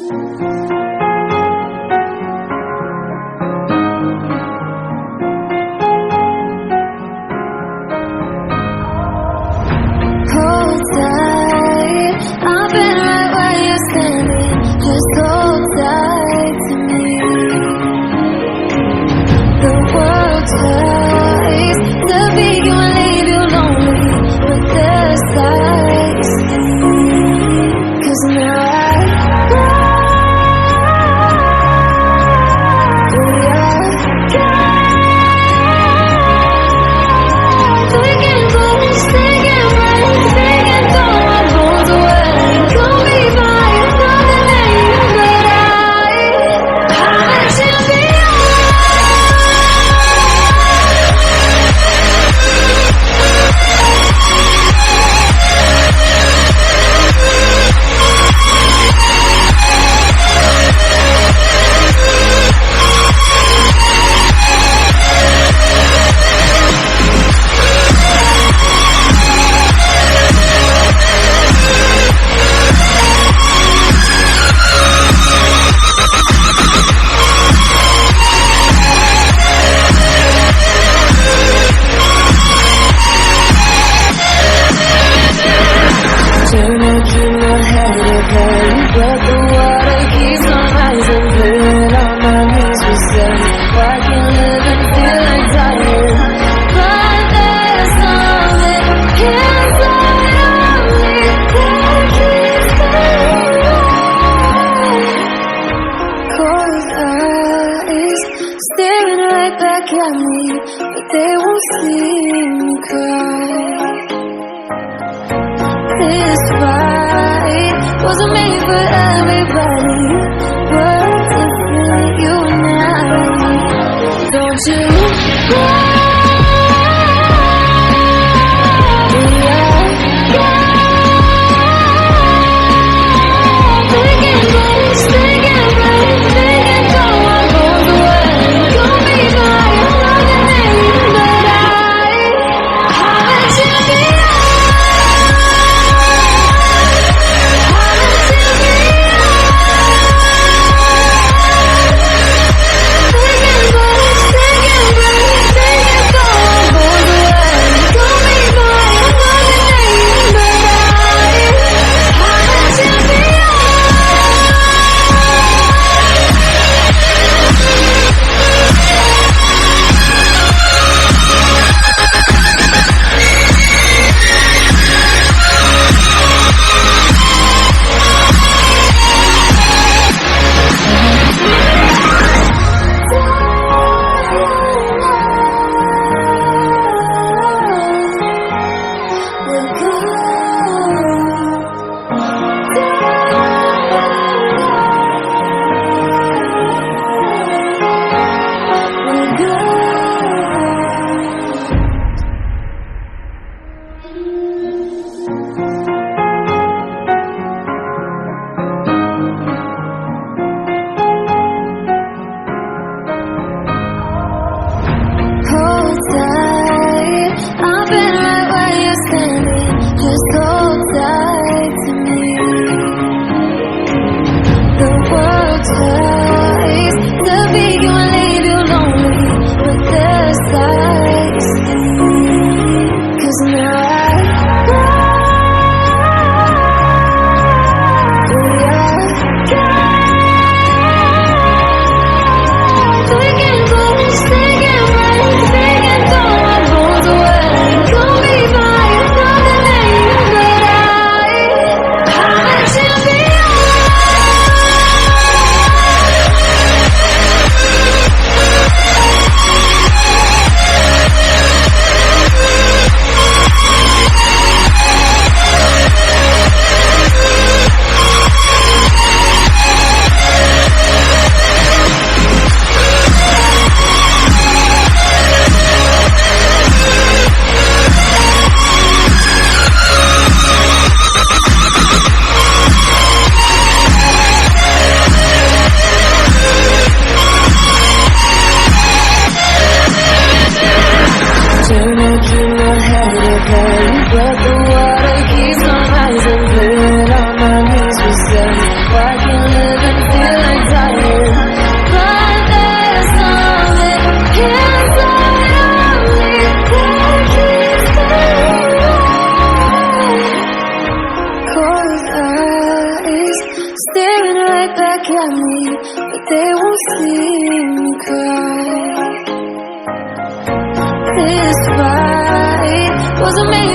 Hold tight, I've been right where you're standing. Just hold tight to me. The world tries to make you and leave you lonely, but there's sights to see. 'Cause now turn to keep my head up high, but the water keeps on rising. Feeling on my knees for some. I can live and feel like dying, but there's something inside of me that keeps going on. Closed eyes staring right back at me, but they won't see me cry. This fight wasn't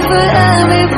for every